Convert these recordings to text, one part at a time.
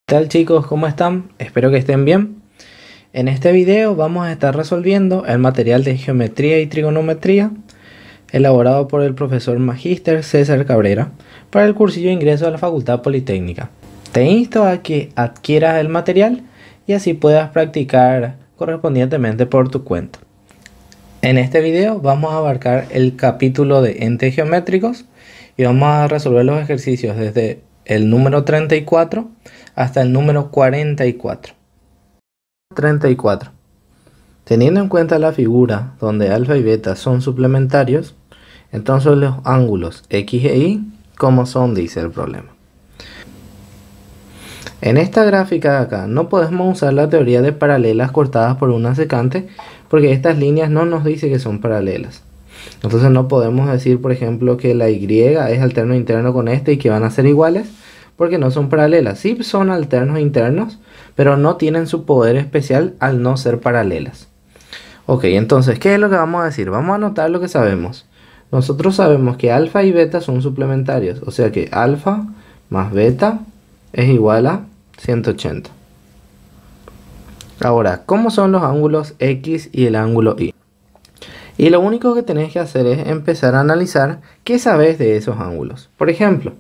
¿Qué tal chicos? ¿Cómo están? Espero que estén bien. En este video vamos a estar resolviendo el material de geometría y trigonometría elaborado por el profesor Magíster César Cabrera para el cursillo de ingreso a la Facultad Politécnica. Te insto a que adquieras el material y así puedas practicar correspondientemente por tu cuenta. En este video vamos a abarcar el capítulo de entes geométricos y vamos a resolver los ejercicios desde el número 34 hasta el número 44. 34. Teniendo en cuenta la figura donde alfa y beta son suplementarios, entonces los ángulos X e Y, ¿cómo son? Dice el problema. En esta gráfica de acá no podemos usar la teoría de paralelas cortadas por una secante porque estas líneas no nos dice que son paralelas. Entonces no podemos decir, por ejemplo, que la Y es alterno interno con este y que van a ser iguales, porque no son paralelas. Sí son alternos internos, pero no tienen su poder especial al no ser paralelas. Ok, entonces, ¿qué es lo que vamos a decir? Vamos a anotar lo que sabemos. Nosotros sabemos que alfa y beta son suplementarios, o sea que alfa más beta es igual a 180. Ahora, ¿cómo son los ángulos X y el ángulo Y? Y lo único que tenés que hacer es empezar a analizar qué sabes de esos ángulos. Por ejemplo,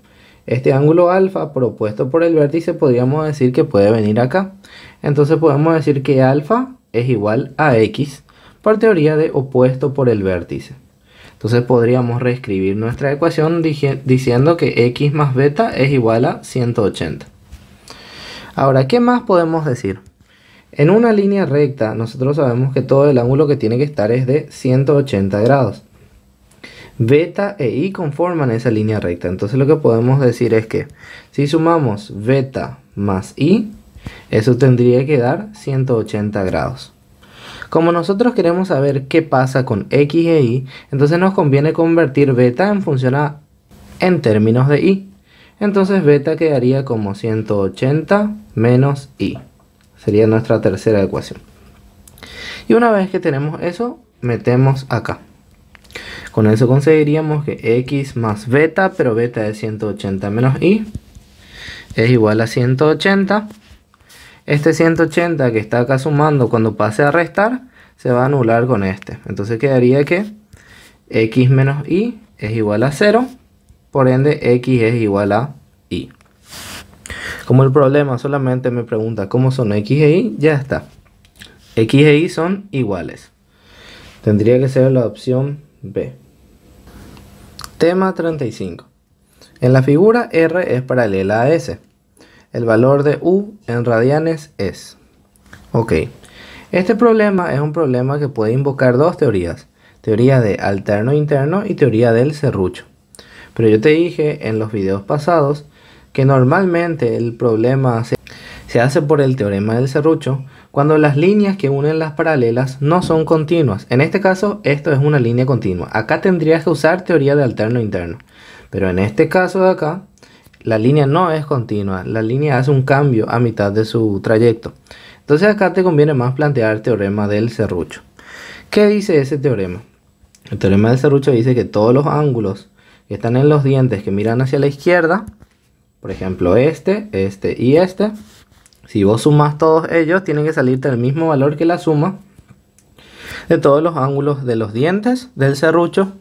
este ángulo alfa propuesto por el vértice podríamos decir que puede venir acá. Entonces podemos decir que alfa es igual a X por teoría de opuesto por el vértice. Entonces podríamos reescribir nuestra ecuación diciendo que X más beta es igual a 180. Ahora, ¿qué más podemos decir? En una línea recta nosotros sabemos que todo el ángulo que tiene que estar es de 180 grados. Beta e Y conforman esa línea recta. Entonces lo que podemos decir es que si sumamos beta más Y, eso tendría que dar 180 grados. Como nosotros queremos saber qué pasa con X e Y, entonces nos conviene convertir beta en función en términos de Y. Entonces beta quedaría como 180 menos Y. Sería nuestra tercera ecuación. Y una vez que tenemos eso, metemos acá. Con eso conseguiríamos que X más beta, pero beta es 180 menos Y, es igual a 180. Este 180 que está acá sumando, cuando pase a restar, se va a anular con este. Entonces quedaría que X menos Y es igual a 0. Por ende, X es igual a Y. Como el problema solamente me pregunta cómo son X e Y, ya está. X e Y son iguales. Tendría que ser la opción B. Tema 35. En la figura R es paralela a S. El valor de U en radianes es. Ok. Este problema es un problema que puede invocar dos teorías. Teoría de alterno interno y teoría del serrucho. Pero yo te dije en los videos pasados que normalmente el problema se hace por el teorema del serrucho cuando las líneas que unen las paralelas no son continuas. En este caso, esto es una línea continua. Acá tendrías que usar teoría de alterno interno. Pero en este caso de acá, la línea no es continua. La línea hace un cambio a mitad de su trayecto. Entonces acá te conviene más plantear el teorema del serrucho. ¿Qué dice ese teorema? El teorema del serrucho dice que todos los ángulos que están en los dientes que miran hacia la izquierda, por ejemplo este y este, si vos sumas todos ellos, tienen que salirte el mismo valor que la suma de todos los ángulos de los dientes del serrucho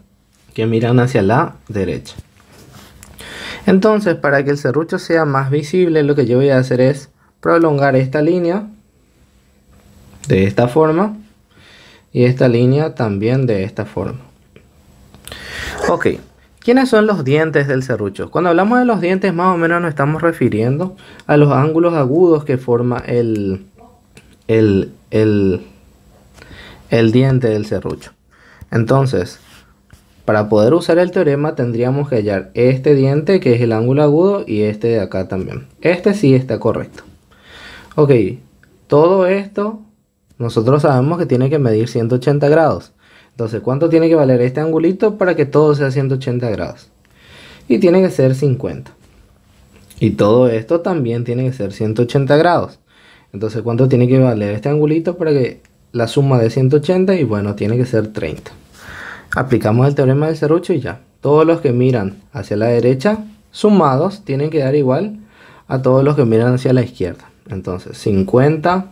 que miran hacia la derecha. Entonces, para que el serrucho sea más visible, lo que yo voy a hacer es prolongar esta línea de esta forma y esta línea también de esta forma. Ok. ¿Quiénes son los dientes del serrucho? Cuando hablamos de los dientes, más o menos nos estamos refiriendo a los ángulos agudos que forma el diente del serrucho. Entonces, para poder usar el teorema tendríamos que hallar este diente, que es el ángulo agudo, y este de acá también. Este sí está correcto. Ok, todo esto nosotros sabemos que tiene que medir 180 grados. Entonces, ¿cuánto tiene que valer este angulito para que todo sea 180 grados? Y tiene que ser 50. Y todo esto también tiene que ser 180 grados. Entonces, ¿cuánto tiene que valer este angulito para que la suma de 180? Y bueno, tiene que ser 30. Aplicamos el teorema del serrucho y ya. Todos los que miran hacia la derecha sumados tienen que dar igual a todos los que miran hacia la izquierda. Entonces 50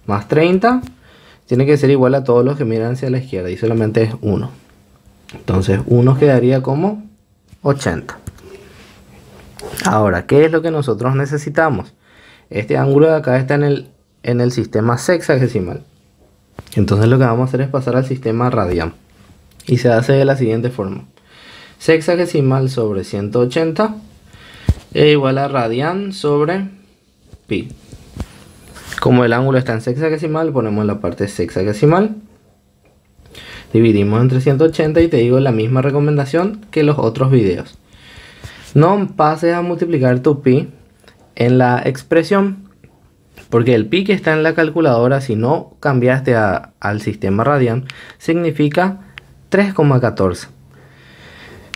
más 30 tiene que ser igual a todos los que miran hacia la izquierda y solamente es 1. Entonces 1 quedaría como 80. Ahora, ¿qué es lo que nosotros necesitamos? Este ángulo de acá está en el sistema sexagesimal. Entonces lo que vamos a hacer es pasar al sistema radian. Y se hace de la siguiente forma. Sexagesimal sobre 180 es igual a radian sobre pi. Como el ángulo está en sexagesimal, ponemos la parte sexagesimal. Dividimos entre 180 y te digo la misma recomendación que los otros videos. No pases a multiplicar tu pi en la expresión, porque el pi que está en la calculadora, si no cambiaste al sistema radian, significa 3,14.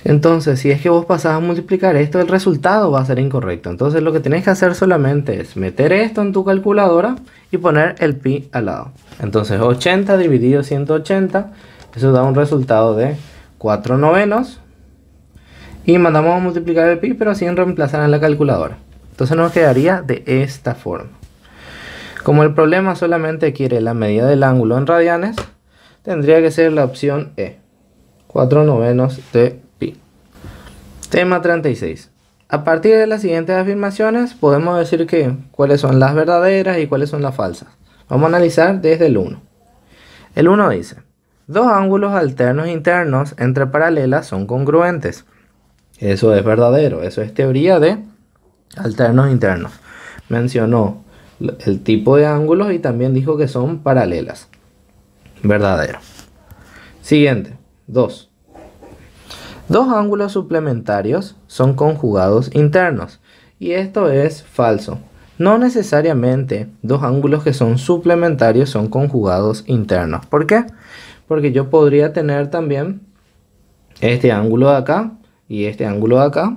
Entonces, si es que vos pasás a multiplicar esto, el resultado va a ser incorrecto. Entonces, lo que tenés que hacer solamente es meter esto en tu calculadora y poner el pi al lado. Entonces, 80 dividido 180, eso da un resultado de 4 novenos. Y mandamos a multiplicar el pi, pero sin reemplazar en la calculadora. Entonces nos quedaría de esta forma. Como el problema solamente quiere la medida del ángulo en radianes, tendría que ser la opción E. 4 novenos de pi. Tema 36. A partir de las siguientes afirmaciones podemos decir que cuáles son las verdaderas y cuáles son las falsas. Vamos a analizar desde el 1. El 1 dice: dos ángulos alternos internos entre paralelas son congruentes. Eso es verdadero, eso es teoría de alternos internos. Mencionó el tipo de ángulos y también dijo que son paralelas. Verdadero. Siguiente, 2. Dos ángulos suplementarios son conjugados internos. Y esto es falso. No necesariamente dos ángulos que son suplementarios son conjugados internos. ¿Por qué? Porque yo podría tener también este ángulo de acá y este ángulo de acá,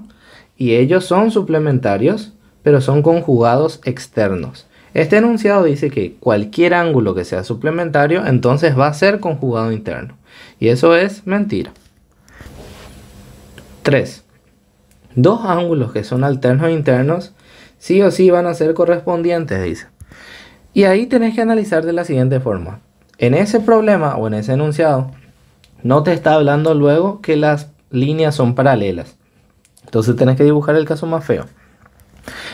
y ellos son suplementarios, pero son conjugados externos. Este enunciado dice que cualquier ángulo que sea suplementario, entonces va a ser conjugado interno, y eso es mentira. 3. Dos ángulos que son alternos internos, sí o sí van a ser correspondientes, dice. Y ahí tenés que analizar de la siguiente forma. En ese problema o en ese enunciado, no te está hablando luego que las líneas son paralelas. Entonces tenés que dibujar el caso más feo.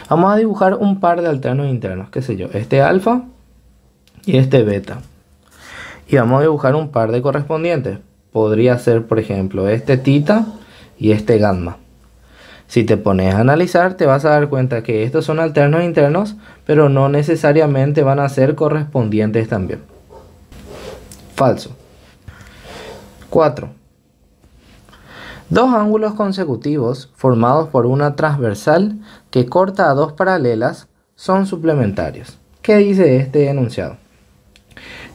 Vamos a dibujar un par de alternos internos, qué sé yo, este alfa y este beta. Y vamos a dibujar un par de correspondientes. Podría ser, por ejemplo, este tita y este gamma. Si te pones a analizar, te vas a dar cuenta que estos son alternos internos, pero no necesariamente van a ser correspondientes también. Falso. 4. Dos ángulos consecutivos formados por una transversal que corta a dos paralelas son suplementarios. ¿Qué dice este enunciado?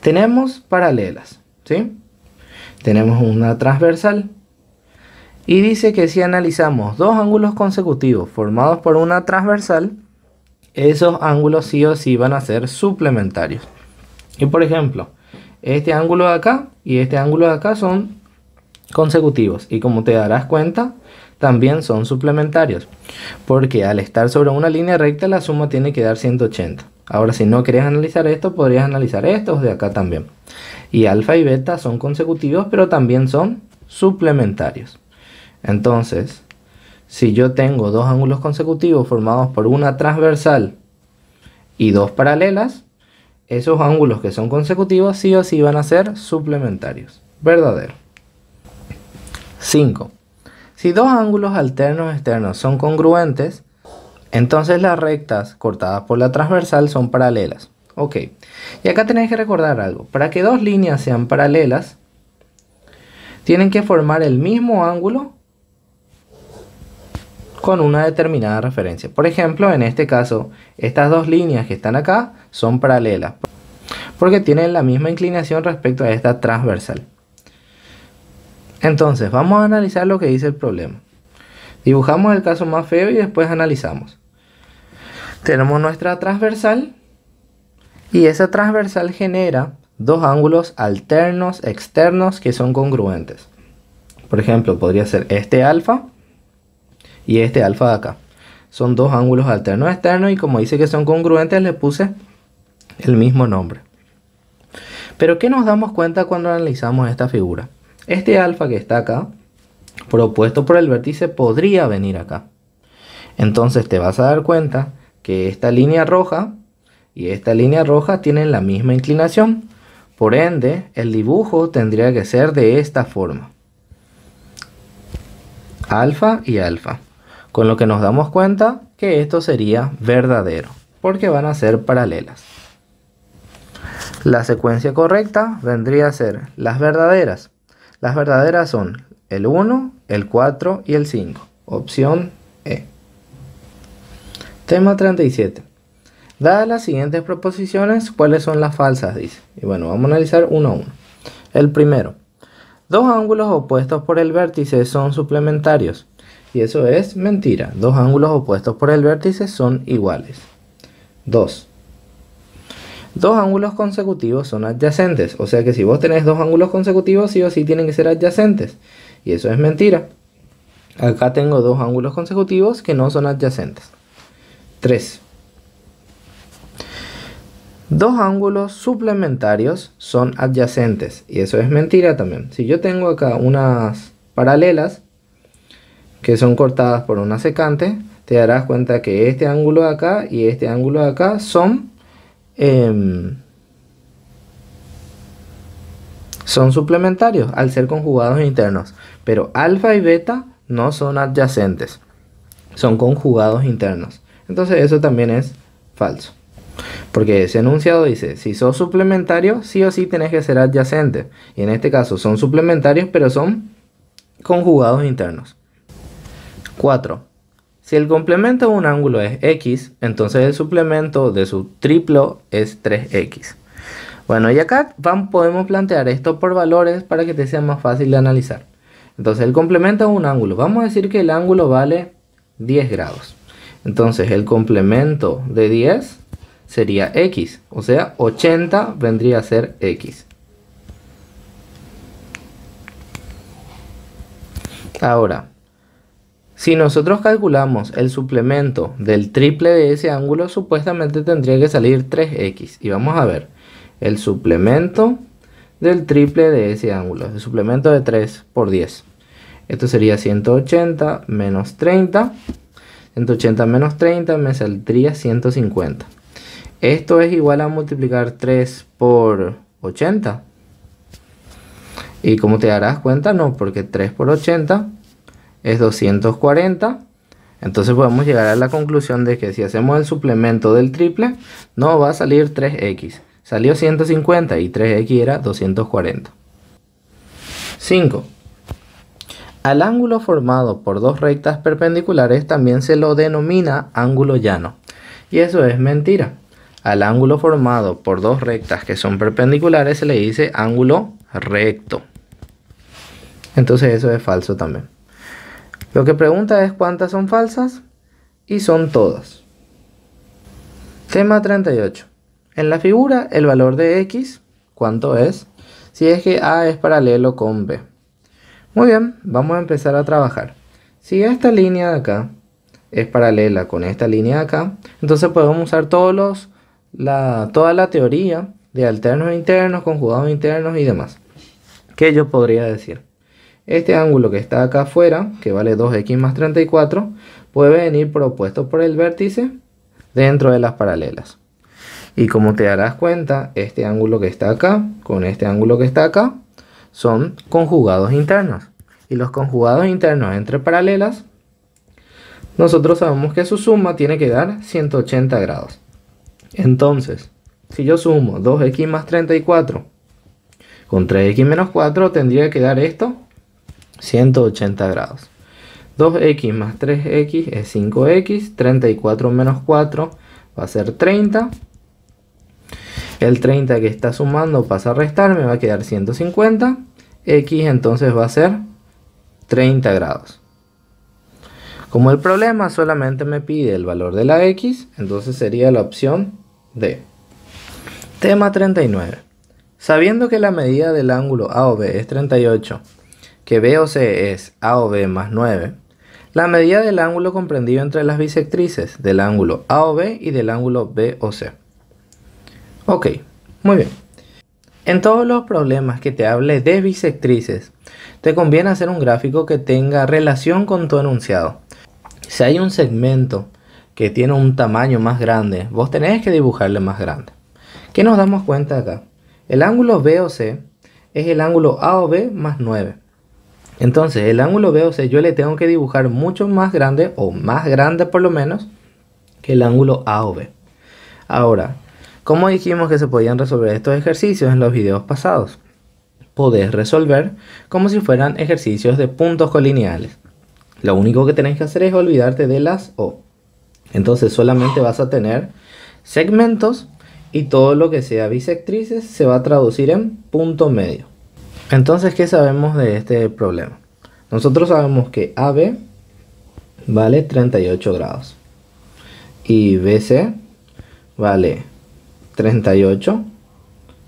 Tenemos paralelas, ¿sí? Tenemos una transversal y dice que si analizamos dos ángulos consecutivos formados por una transversal, esos ángulos sí o sí van a ser suplementarios. Y por ejemplo, este ángulo de acá y este ángulo de acá son consecutivos, y como te darás cuenta, también son suplementarios, porque al estar sobre una línea recta la suma tiene que dar 180. Ahora, si no querés analizar esto, podrías analizar estos de acá también. Y alfa y beta son consecutivos, pero también son suplementarios. Entonces, si yo tengo dos ángulos consecutivos formados por una transversal y dos paralelas, esos ángulos que son consecutivos sí o sí van a ser suplementarios. Verdadero. 5. Si dos ángulos alternos externos son congruentes, entonces las rectas cortadas por la transversal son paralelas. Ok. Y acá tenéis que recordar algo. Para que dos líneas sean paralelas, tienen que formar el mismo ángulo con una determinada referencia. Por ejemplo, en este caso, estas dos líneas que están acá son paralelas, porque tienen la misma inclinación respecto a esta transversal. Entonces, vamos a analizar lo que dice el problema. Dibujamos el caso más feo y después analizamos. Tenemos nuestra transversal y esa transversal genera dos ángulos alternos externos que son congruentes. Por ejemplo, podría ser este alfa y este alfa de acá. son dos ángulos alternos externos y como dice que son congruentes le puse el mismo nombre. Pero ¿qué nos damos cuenta cuando analizamos esta figura? Este alfa que está acá, propuesto por el vértice, podría venir acá. Entonces te vas a dar cuenta que esta línea roja y esta línea roja tienen la misma inclinación. Por ende, el dibujo tendría que ser de esta forma. Alfa y alfa. Con lo que nos damos cuenta que esto sería verdadero, porque van a ser paralelas. La secuencia correcta vendría a ser las verdaderas. Las verdaderas son el 1, el 4 y el 5. Opción E. Tema 37. Dadas las siguientes proposiciones, ¿cuáles son las falsas? Dice. Y bueno, vamos a analizar uno a uno. El primero. Dos ángulos opuestos por el vértice son suplementarios. Y eso es mentira. Dos ángulos opuestos por el vértice son iguales. 2. Dos ángulos consecutivos son adyacentes. O sea que si vos tenés dos ángulos consecutivos, sí o sí tienen que ser adyacentes. Y eso es mentira. Acá tengo dos ángulos consecutivos que no son adyacentes. 3. Dos ángulos suplementarios son adyacentes. Y eso es mentira también. Si yo tengo acá unas paralelas que son cortadas por una secante, te darás cuenta que este ángulo de acá y este ángulo de acá son suplementarios al ser conjugados internos. Pero alfa y beta no son adyacentes. Son conjugados internos. Entonces eso también es falso. Porque ese enunciado dice, si sos suplementario, sí o sí tenés que ser adyacente. Y en este caso son suplementarios, pero son conjugados internos. 4. Si el complemento de un ángulo es x, entonces el suplemento de su triplo es 3x. Bueno, y acá podemos plantear esto por valores para que te sea más fácil de analizar. Entonces el complemento de un ángulo, vamos a decir que el ángulo vale 10 grados. Entonces el complemento de 10 sería x, o sea 80 vendría a ser x. Ahora, si nosotros calculamos el suplemento del triple de ese ángulo, supuestamente tendría que salir 3x. Y vamos a ver el suplemento del triple de ese ángulo, el suplemento de 3 por 10. Esto sería 180 menos 30. 180 menos 30 me saldría 150. Esto es igual a multiplicar 3 por 80. Y como te darás cuenta, no, porque 3 por 80 es 240. Entonces podemos llegar a la conclusión de que si hacemos el suplemento del triple, no va a salir 3x. Salió 150 y 3x era 240. 5. Al ángulo formado por dos rectas perpendiculares también se lo denomina ángulo llano. Y eso es mentira. Al ángulo formado por dos rectas que son perpendiculares se le dice ángulo recto. Entonces eso es falso también. Lo que pregunta es cuántas son falsas y son todas. Tema 38. En la figura el valor de x, ¿cuánto es? Si es que A es paralelo con B. Muy bien, vamos a empezar a trabajar. Si esta línea de acá es paralela con esta línea de acá, entonces podemos usar toda la teoría de alternos internos, conjugados internos y demás. ¿Qué yo podría decir? Este ángulo que está acá afuera, que vale 2x más 34, puede venir propuesto por el vértice dentro de las paralelas. Y como te darás cuenta, este ángulo que está acá con este ángulo que está acá son conjugados internos. Y los conjugados internos entre paralelas, nosotros sabemos que su suma tiene que dar 180 grados. Entonces, si yo sumo 2x más 34 con 3x menos 4, tendría que dar esto 180 grados. 2x más 3x es 5x, 34 menos 4 va a ser 30. El 30 que está sumando pasa a restar, me va a quedar 150. X entonces va a ser 30 grados. Como el problema solamente me pide el valor de la X, entonces sería la opción D. Tema 39. Sabiendo que la medida del ángulo AOB es 38, que BOC es AOB más 9, La medida del ángulo comprendido entre las bisectrices del ángulo AOB y del ángulo BOC. Ok, muy bien. En todos los problemas que te hable de bisectrices, te conviene hacer un gráfico que tenga relación con tu enunciado. Si hay un segmento que tiene un tamaño más grande, vos tenés que dibujarle más grande. ¿Qué nos damos cuenta acá? El ángulo BOC es el ángulo AOB más 9. Entonces el ángulo BOC yo le tengo que dibujar mucho más grande, o más grande por lo menos, que el ángulo AOB. Ahora, ¿cómo dijimos que se podían resolver estos ejercicios en los videos pasados? Podés resolver como si fueran ejercicios de puntos colineales. Lo único que tenés que hacer es olvidarte de las O. Entonces solamente vas a tener segmentos y todo lo que sea bisectrices se va a traducir en punto medio. Entonces, ¿qué sabemos de este problema? Nosotros sabemos que AB vale 38 grados y BC vale 38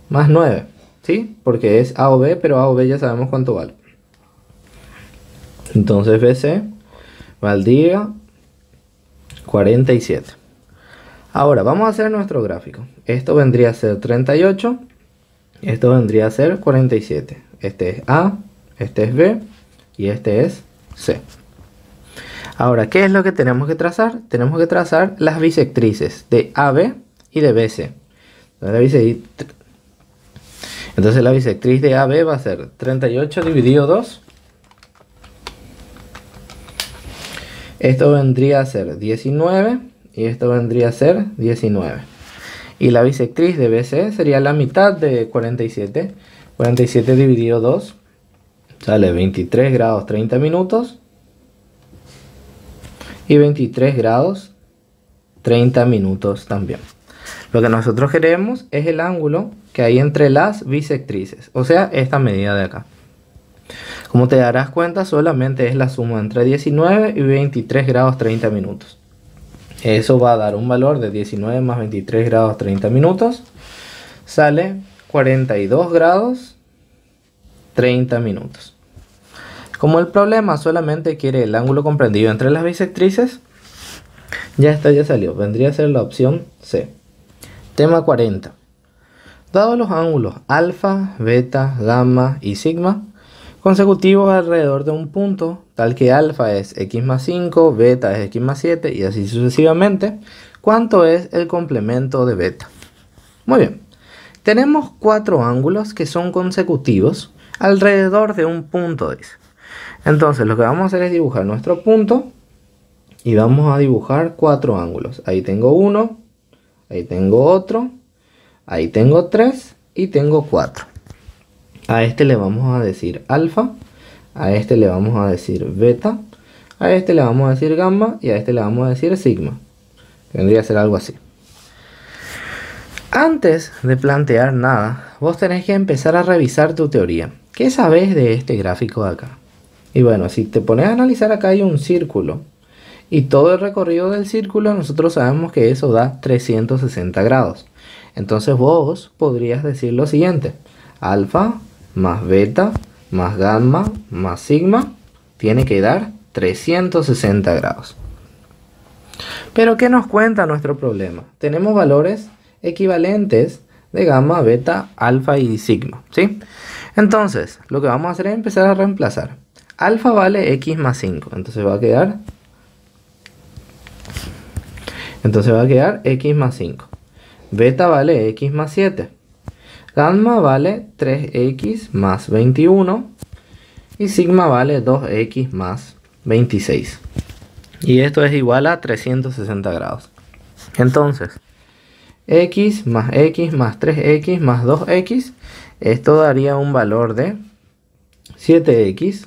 más 9, ¿sí? Porque es AOB, pero AOB ya sabemos cuánto vale. Entonces BC valdría 47. Ahora vamos a hacer nuestro gráfico. Esto vendría a ser 38, esto vendría a ser 47. Este es A, este es B y este es C. Ahora, ¿qué es lo que tenemos que trazar? Tenemos que trazar las bisectrices de AB y de BC. Entonces la bisectriz de AB va a ser 38 dividido 2. Esto vendría a ser 19 y esto vendría a ser 19. Y la bisectriz de BC sería la mitad de 47. 47 dividido 2 sale 23 grados 30 minutos. Y 23 grados 30 minutos también. Lo que nosotros queremos es el ángulo que hay entre las bisectrices. O sea, esta medida de acá. Como te darás cuenta, solamente es la suma entre 19 y 23 grados 30 minutos. Eso va a dar un valor de 19 más 23 grados 30 minutos. Sale 42 grados 30 minutos. Como el problema solamente quiere el ángulo comprendido entre las bisectrices, ya salió. Vendría a ser la opción C. Tema 40. Dados los ángulos alfa, beta, gamma y sigma consecutivos alrededor de un punto, tal que alfa es x más 5, beta es x más 7 y así sucesivamente, ¿cuánto es el complemento de beta? Muy bien. Tenemos 4 ángulos que son consecutivos alrededor de un punto, dice. Entonces lo que vamos a hacer es dibujar nuestro punto y vamos a dibujar 4 ángulos. Ahí tengo uno, ahí tengo otro, ahí tengo 3 y tengo 4. A este le vamos a decir alfa, a este le vamos a decir beta, a este le vamos a decir gamma y a este le vamos a decir sigma. Tendría que ser algo así. Antes de plantear nada, vos tenés que empezar a revisar tu teoría. ¿Qué sabés de este gráfico de acá? Y bueno, si te pones a analizar, acá hay un círculo. Y todo el recorrido del círculo nosotros sabemos que eso da 360 grados. Entonces vos podrías decir lo siguiente. Alfa más beta más gamma más sigma tiene que dar 360 grados. Pero ¿qué nos cuenta nuestro problema? Tenemos valores equivalentes de gamma, beta, alfa y sigma, ¿sí? Entonces, lo que vamos a hacer es empezar a reemplazar. Alfa vale x más 5, entonces va a quedar x más 5. Beta vale x más 7. Gamma vale 3x más 21. Y sigma vale 2x más 26. Y esto es igual a 360 grados. Entonces, x más 3x más 2x. Esto daría un valor de 7x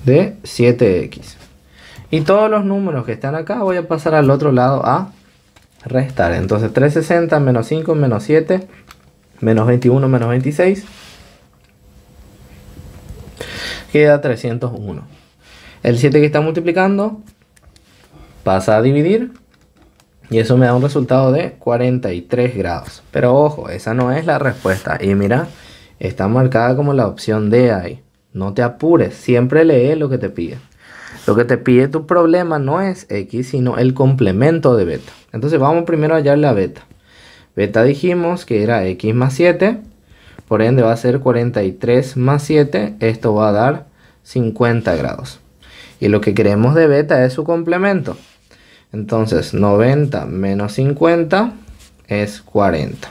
de 7x. Y todos los números que están acá voy a pasar al otro lado a restar. Entonces 360 menos 5 menos 7 menos 21 menos 26 queda 301. El 7 que está multiplicando pasa a dividir y eso me da un resultado de 43 grados. Pero ojo, esa no es la respuesta. Y mira, está marcada como la opción D ahí. No te apures, siempre lee lo que te pide. Lo que te pide tu problema no es x, sino el complemento de beta. Entonces vamos primero a hallarle a beta. Beta dijimos que era x más 7. Por ende va a ser 43 más 7. Esto va a dar 50 grados. Y lo que queremos de beta es su complemento. Entonces 90 menos 50 es 40.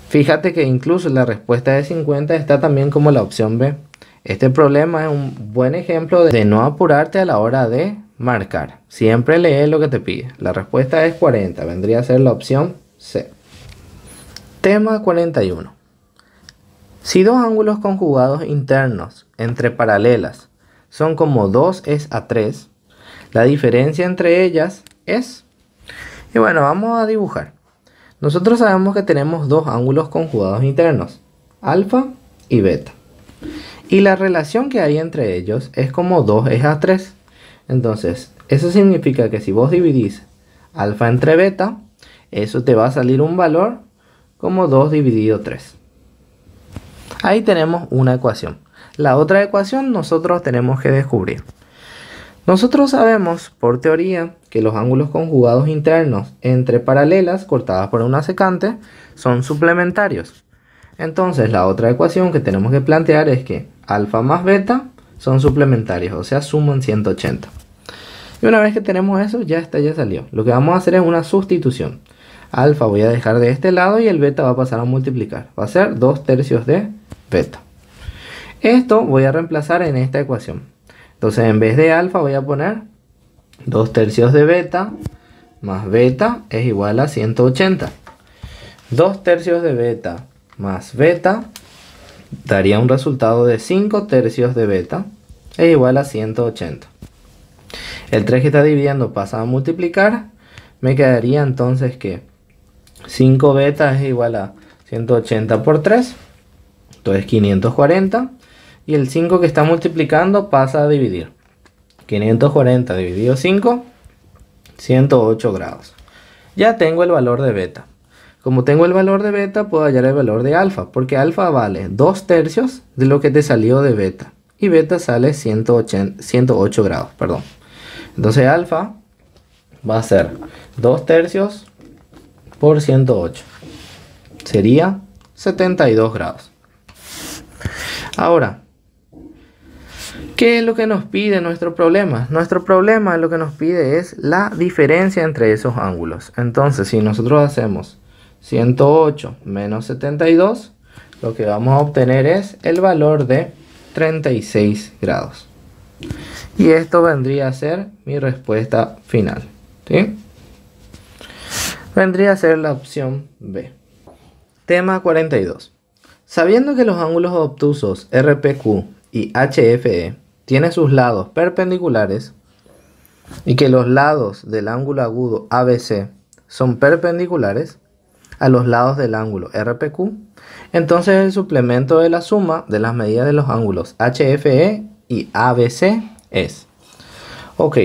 Fíjate que incluso la respuesta de 50 está también como la opción B. Este problema es un buen ejemplo de no apurarte a la hora de marcar. Siempre lee lo que te pide. La respuesta es 40. Vendría a ser la opción C. Tema 41. Si dos ángulos conjugados internos entre paralelas son como 2:3, la diferencia entre ellas es... Y bueno, vamos a dibujar. Nosotros sabemos que tenemos dos ángulos conjugados internos, alfa y beta. Y la relación que hay entre ellos es como 2:3. Entonces, eso significa que si vos dividís alfa entre beta, eso te va a salir un valor como 2 dividido 3. Ahí tenemos una ecuación. La otra ecuación nosotros tenemos que descubrir. Nosotros sabemos por teoría que los ángulos conjugados internos entre paralelas cortadas por una secante son suplementarios. Entonces la otra ecuación que tenemos que plantear es que alfa más beta son suplementarios, o sea suman 180. Y una vez que tenemos eso, ya salió. Lo que vamos a hacer es una sustitución. Alfa voy a dejar de este lado y el beta va a pasar a multiplicar. Va a ser 2/3 de beta. Esto voy a reemplazar en esta ecuación. Entonces en vez de alfa voy a poner 2/3 de beta más beta es igual a 180. 2/3 de beta más beta daría un resultado de 5/3 de beta es igual a 180. El 3 que está dividiendo pasa a multiplicar. Me quedaría entonces que 5 beta es igual a 180 por 3. Entonces 540. Y el 5 que está multiplicando pasa a dividir. 540 dividido 5, 108 grados. Ya tengo el valor de beta. Como tengo el valor de beta, puedo hallar el valor de alfa. Porque alfa vale 2/3 de lo que te salió de beta. Y beta sale 108 grados. Perdón. Entonces alfa va a ser 2/3 por 108. Sería 72 grados. Ahora, ¿qué es lo que nos pide nuestro problema? Nuestro problema lo que nos pide es la diferencia entre esos ángulos. Entonces, si nosotros hacemos 108 menos 72, lo que vamos a obtener es el valor de 36 grados. Y esto vendría a ser mi respuesta final. ¿Sí? Vendría a ser la opción B. Tema 42. Sabiendo que los ángulos obtusos RPQ y HFE tienen sus lados perpendiculares y que los lados del ángulo agudo ABC son perpendiculares a los lados del ángulo RPQ, entonces el suplemento de la suma de las medidas de los ángulos HFE y ABC es... Ok,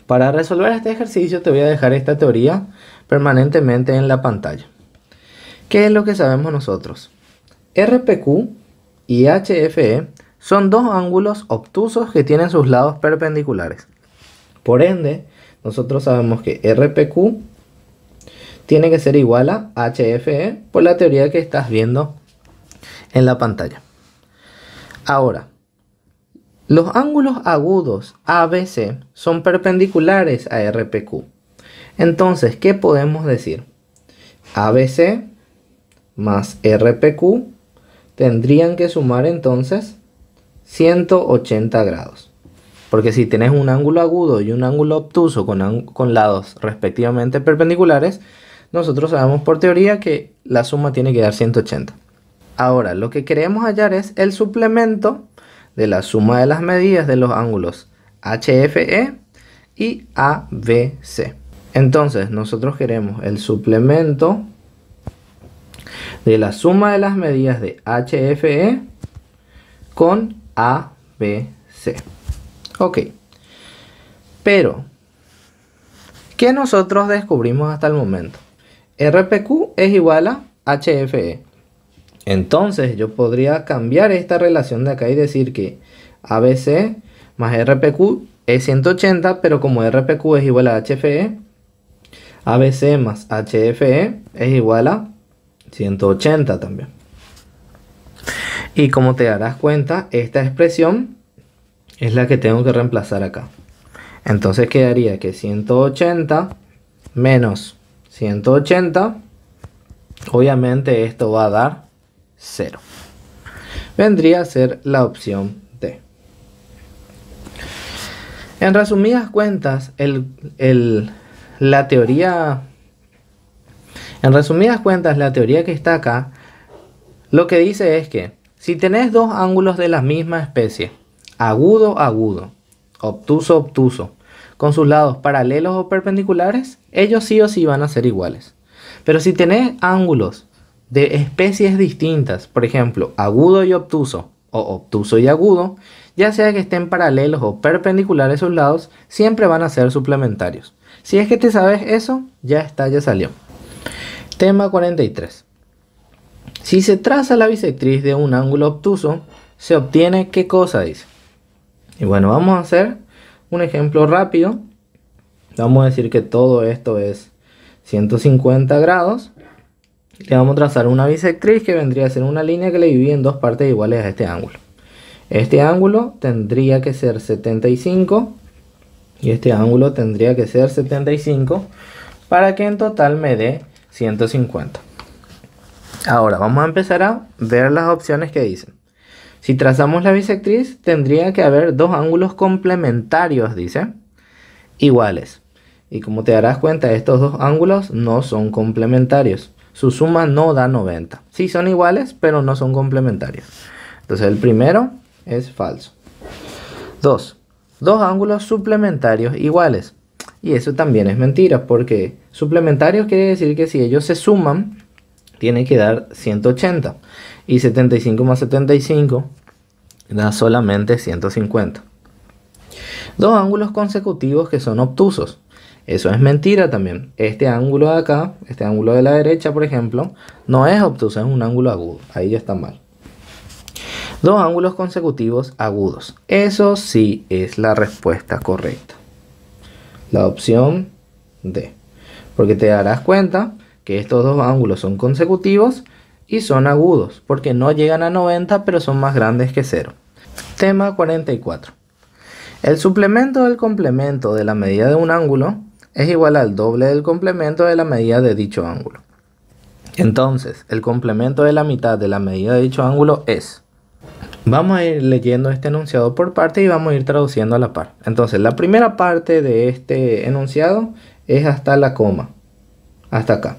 para resolver este ejercicio te voy a dejar esta teoría permanentemente en la pantalla. ¿Qué es lo que sabemos nosotros? RPQ y HFE son dos ángulos obtusos que tienen sus lados perpendiculares. Por ende, nosotros sabemos que RPQ tiene que ser igual a HFE por la teoría que estás viendo en la pantalla. Ahora, los ángulos agudos ABC son perpendiculares a RPQ. Entonces, ¿qué podemos decir? ABC más RPQ tendrían que sumar entonces 180 grados. Porque si tenés un ángulo agudo y un ángulo obtuso con lados respectivamente perpendiculares, nosotros sabemos por teoría que la suma tiene que dar 180. Ahora, lo que queremos hallar es el suplemento de la suma de las medidas de los ángulos HFE y ABC. Entonces, nosotros queremos el suplemento de la suma de las medidas de HFE con ABC. Ok. Pero, ¿qué nosotros descubrimos hasta el momento? RPQ es igual a HFE. Entonces, yo podría cambiar esta relación de acá y decir que ABC más RPQ es 180, pero como RPQ es igual a HFE, ABC más HFE es igual a 180 también. Y como te darás cuenta, esta expresión es la que tengo que reemplazar acá. Entonces quedaría que 180 menos 180, obviamente esto va a dar 0. Vendría a ser la opción D. En resumidas cuentas, la teoría que está acá, lo que dice es que si tenés dos ángulos de la misma especie, agudo, agudo, obtuso, obtuso, con sus lados paralelos o perpendiculares, ellos sí o sí van a ser iguales. Pero si tenés ángulos de especies distintas, por ejemplo, agudo y obtuso, o obtuso y agudo, ya sea que estén paralelos o perpendiculares sus lados, siempre van a ser suplementarios. Si es que te sabes eso, ya está, ya salió. Tema 43. Si se traza la bisectriz de un ángulo obtuso, se obtiene ¿qué cosa? Dice. Y bueno, vamos a hacer un ejemplo rápido. Vamos a decir que todo esto es 150 grados. Le vamos a trazar una bisectriz que vendría a ser una línea que le divide en dos partes iguales a este ángulo. Este ángulo tendría que ser 75 y este ángulo tendría que ser 75 para que en total me dé 150. Ahora vamos a empezar a ver las opciones que dicen. Si trazamos la bisectriz, tendría que haber dos ángulos complementarios, dice, iguales. Y como te darás cuenta, estos dos ángulos no son complementarios. Su suma no da 90. Sí son iguales, pero no son complementarios. Entonces el primero es falso. 2. Dos ángulos suplementarios iguales. Y eso también es mentira, porque suplementarios quiere decir que si ellos se suman, tiene que dar 180. Y 75 más 75 da solamente 150. Dos ángulos consecutivos que son obtusos. Eso es mentira también. Este ángulo de acá, este ángulo de la derecha, por ejemplo, no es obtuso, es un ángulo agudo. Ahí ya está mal. Dos ángulos consecutivos agudos. Eso sí es la respuesta correcta. La opción D. Porque te darás cuenta que estos dos ángulos son consecutivos y son agudos, porque no llegan a 90, pero son más grandes que 0. Tema 44. El suplemento del complemento de la medida de un ángulo es igual al doble del complemento de la medida de dicho ángulo. Entonces, el complemento de la mitad de la medida de dicho ángulo es... Vamos a ir leyendo este enunciado por partes y vamos a ir traduciendo a la par. Entonces, la primera parte de este enunciado es hasta la coma, hasta acá.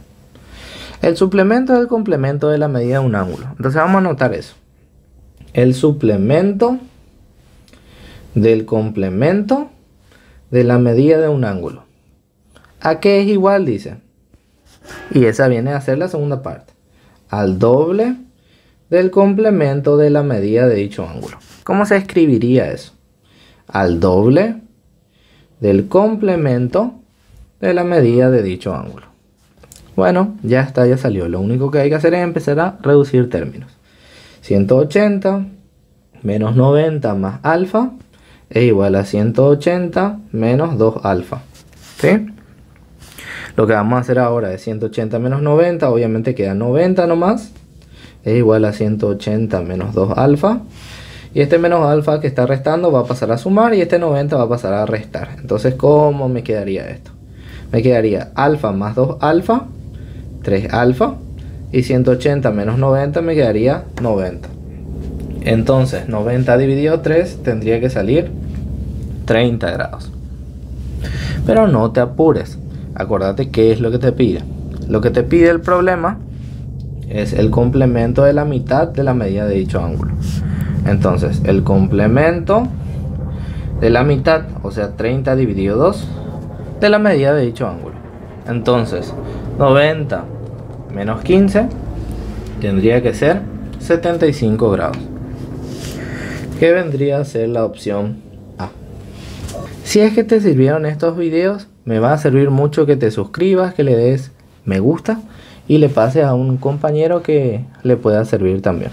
El suplemento del complemento de la medida de un ángulo. Entonces vamos a anotar eso. El suplemento del complemento de la medida de un ángulo. ¿A qué es igual? Dice. Y esa viene a ser la segunda parte. Al doble del complemento de la medida de dicho ángulo. ¿Cómo se escribiría eso? Al doble del complemento de la medida de dicho ángulo. Bueno, ya está, ya salió. Lo único que hay que hacer es empezar a reducir términos. 180 menos 90 más alfa es igual a 180 menos 2 alfa. ¿Sí? Lo que vamos a hacer ahora es 180 menos 90, obviamente queda 90 nomás. Es igual a 180 menos 2 alfa. Y este menos alfa que está restando va a pasar a sumar y este 90 va a pasar a restar. Entonces, ¿cómo me quedaría esto? Me quedaría alfa más 2 alfa, 3 alfa. Y 180 menos 90 me quedaría 90. Entonces, 90 dividido 3 tendría que salir 30 grados. Pero no te apures. Acuérdate qué es lo que te pide. Lo que te pide el problema es el complemento de la mitad de la medida de dicho ángulo. Entonces, el complemento de la mitad, o sea, 30 dividido 2, de la medida de dicho ángulo. Entonces, 90 menos 15 tendría que ser 75 grados. ¿Qué vendría a ser la opción A? Si es que te sirvieron estos videos, me va a servir mucho que te suscribas, que le des me gusta y le pases a un compañero que le pueda servir también.